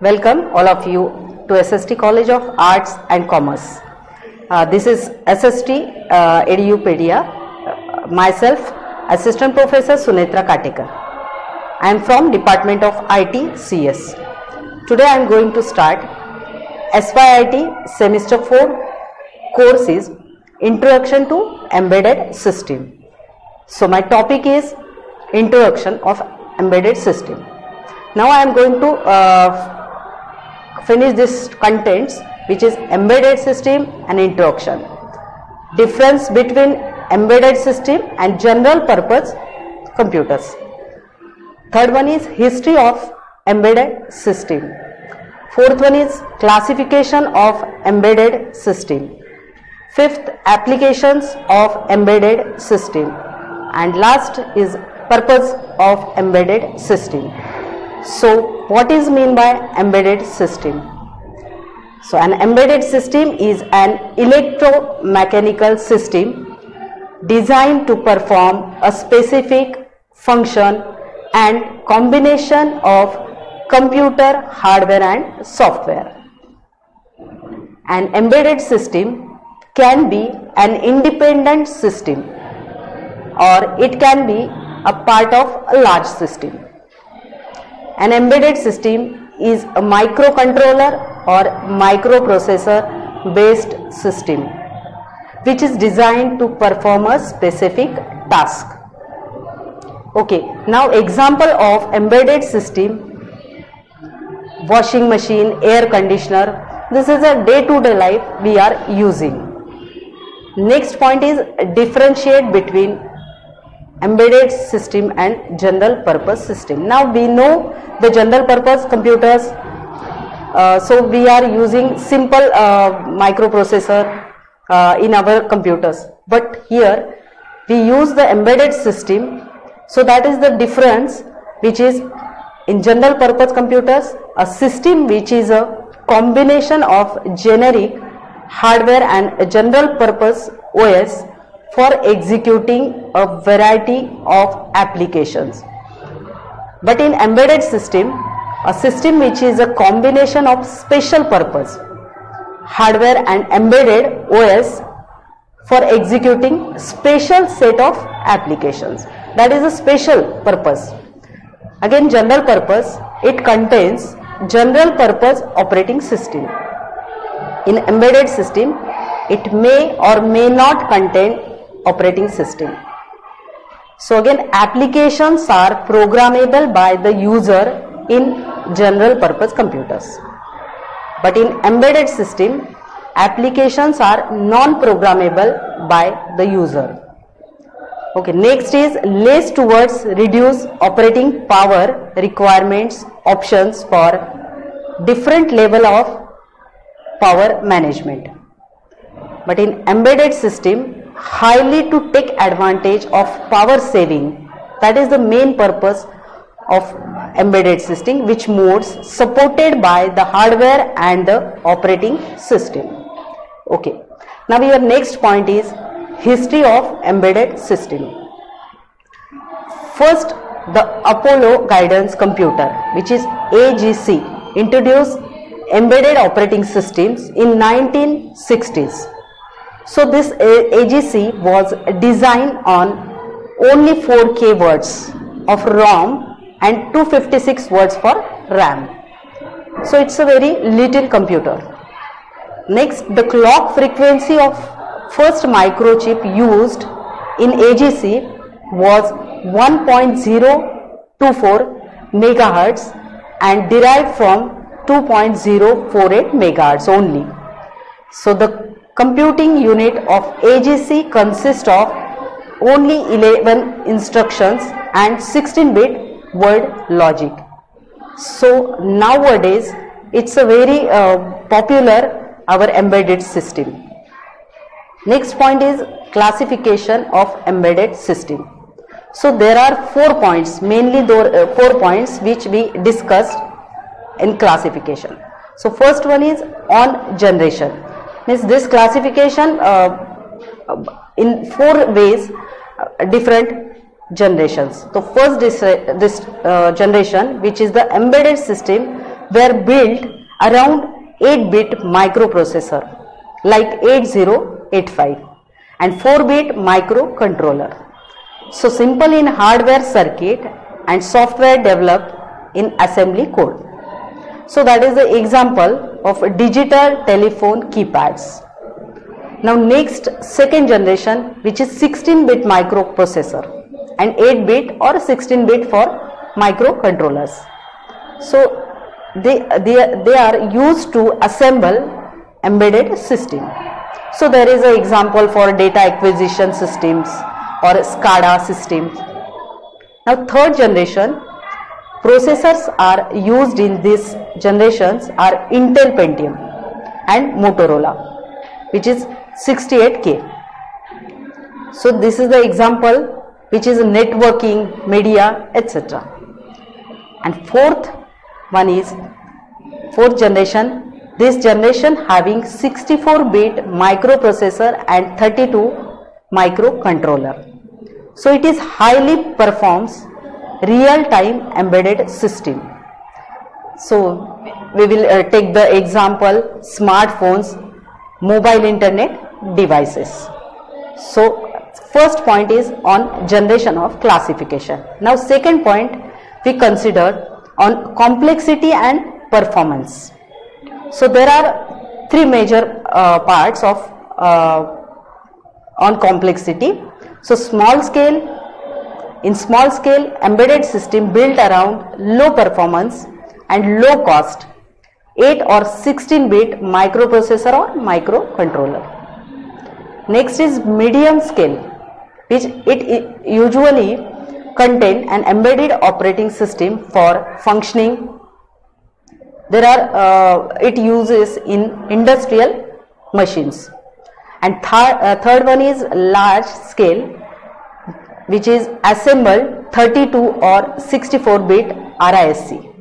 Welcome all of you to SST College of Arts and Commerce. This is SST Edupedia. Myself, Assistant Professor Sunetra Katekar. I am from Department of IT CS. Today I am going to start SYIT Semester 4 course is Introduction to Embedded System. So my topic is Introduction of Embedded System. Now I am going to finish this contents, which is embedded system and introduction. Difference between embedded system and general purpose computers. Third one is history of embedded system. Fourth one is classification of embedded system. Fifth, applications of embedded system. And last is purpose of embedded system. So what is mean by embedded system? So an embedded system is an electromechanical system designed to perform a specific function and combination of computer hardware and software. An embedded system can be an independent system or it can be a part of a large system. An embedded system is a microcontroller or microprocessor based system which is designed to perform a specific task. Okay, now example of embedded system: washing machine, air conditioner. This is a day-to-day life we are using. Next point is differentiate between embedded system and general purpose system. Now we know the general purpose computers, so we are using simple microprocessor in our computers, but here we use the embedded system. So that is the difference, which is in general purpose computers a system which is a combination of generic hardware and a general purpose OS for executing a variety of applications. But in embedded system, a system which is a combination of special purpose hardware and embedded OS for executing special set of applications. That is a special purpose. Again, general purpose, it contains general purpose operating system. In embedded system, it may or may not contain operating system. So again, applications are programmable by the user in general purpose computers, but in embedded system applications are non-programmable by the user. Okay, next is less towards reduce operating power requirements options for different level of power management. But in embedded system, highly to take advantage of power saving. That is the main purpose of embedded system, which modes supported by the hardware and the operating system. Okay, now your next point is history of embedded system. First, the Apollo guidance computer, which is AGC, introduced embedded operating systems in 1960s. So this AGC was designed on only 4K words of ROM and 256 words for RAM. So it's a very little computer. Next, the clock frequency of first microchip used in AGC was 1.024 megahertz and derived from 2.048 megahertz only. So the computing unit of AGC consists of only 11 instructions and 16-bit word logic. So nowadays it's a very popular our embedded system. Next point is classification of embedded system. So there are 4 points, mainly 4 points which we discussed in classification. So first one is on generation. Means this classification in 4 ways different generations. So first this generation, which is the embedded system, were built around 8-bit microprocessor like 8085 and 4-bit microcontroller. So simple in hardware circuit and software developed in assembly code. So that is the example of digital telephone keypads. Now next, second generation, which is 16-bit microprocessor and 8-bit or 16-bit for microcontrollers. So they are used to assemble embedded system. So there is an example for data acquisition systems or SCADA systems. Now third generation processors are used in these generations are Intel Pentium and Motorola, which is 68K. So this is the example which is networking, media, etc. And fourth generation. This generation having 64-bit microprocessor and 32 microcontroller. So it is highly performs real-time embedded system. So we will take the example smartphones, mobile internet devices. So first point is on generation of classification. Now second point we considered on complexity and performance. So there are three major parts of on complexity. So in small scale embedded system built around low performance and low cost 8 or 16-bit microprocessor or microcontroller. Next is medium scale, which it usually contain an embedded operating system for functioning. There are it uses in industrial machines. And third one is large scale, which is assembled 32 or 64-bit RISC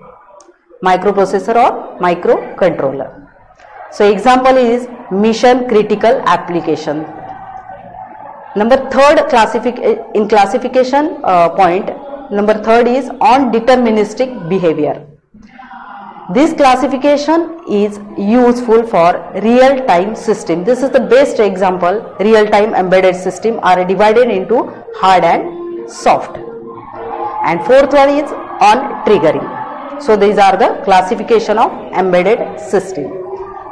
microprocessor or microcontroller. So example is mission critical application. Number third classification point, number third is on deterministic behavior. This classification is useful for real-time system. This is the best example. Real-time embedded system are divided into hard and soft. And fourth one is on triggering. So these are the classification of embedded system.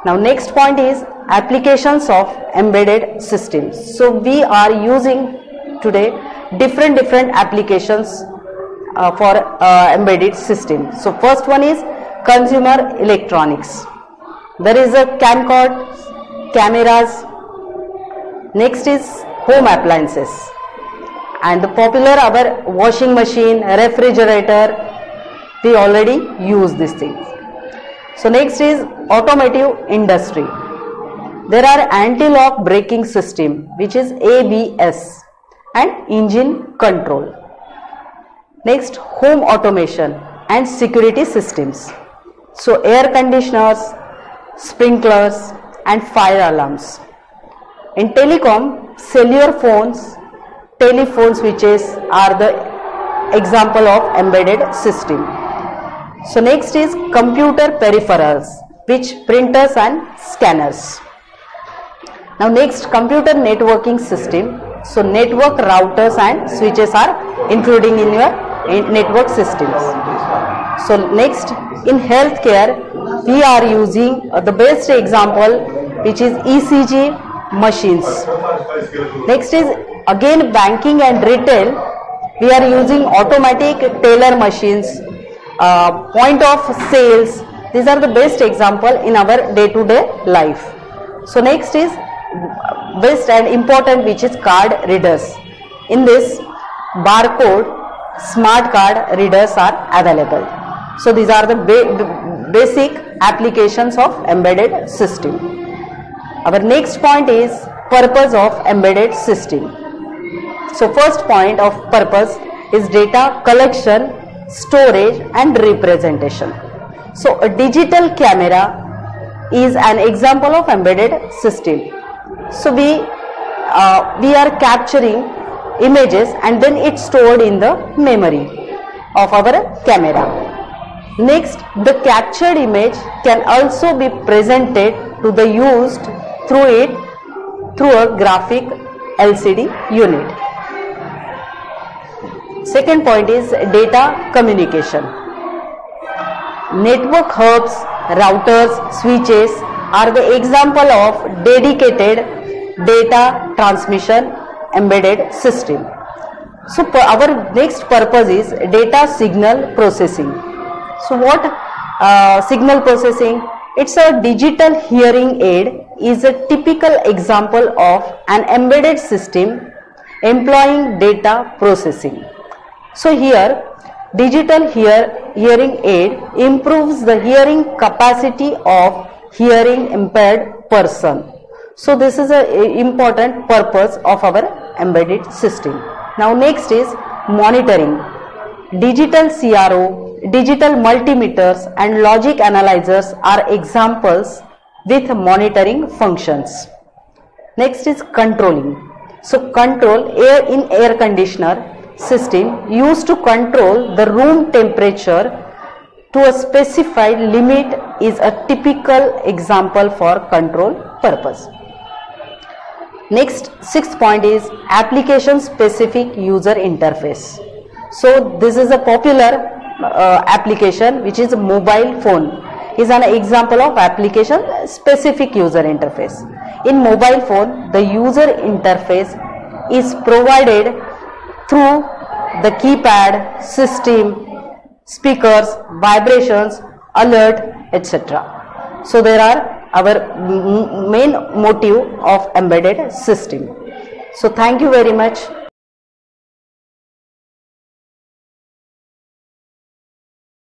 Now next point is applications of embedded systems. So we are using today different applications for embedded system. So first one is consumer electronics. There is a camcord, cameras. Next is home appliances, and the popular our washing machine, refrigerator. We already use these things. So next is automotive industry. There are anti-lock braking system, which is ABS, and engine control. Next, home automation and security systems. So air conditioners, sprinklers and fire alarms. In telecom, cellular phones, telephone switches are the example of embedded system. So next is computer peripherals, which printers and scanners. Now next, computer networking system. So network routers and switches are including in your network systems. So next, in healthcare we are using the best example, which is ECG machines. Next is again banking and retail. We are using automatic teller machines, point of sales. These are the best example in our day-to-day life. So next is best and important, which is card readers. In this, barcode smart card readers are available. So these are the basic applications of embedded system. Our next point is purpose of embedded system. So first point of purpose is data collection, storage and representation. So a digital camera is an example of embedded system. So we are capturing images and then it's stored in the memory of our camera. Next, the captured image can also be presented to the used through a graphic LCD unit. Second point is data communication. Network hubs, routers, switches are the example of dedicated data transmission embedded system. So our next purpose is data signal processing. So what signal processing? It's a digital hearing aid is a typical example of an embedded system employing data processing. So here digital hearing aid improves the hearing capacity of hearing impaired person. So this is an important purpose of our embedded system. Now next is monitoring. Digital CRO, digital multimeters and logic analyzers are examples with monitoring functions. Next is controlling. So control air conditioner system used to control the room temperature to a specified limit is a typical example for control purpose. Next, sixth point is application specific user interface. So this is a popular application which is a mobile phone is an example of application specific user interface. In mobile phone, the user interface is provided through the keypad, system, speakers, vibrations, alert, etc. So there are our main motive of embedded system. So thank you very much.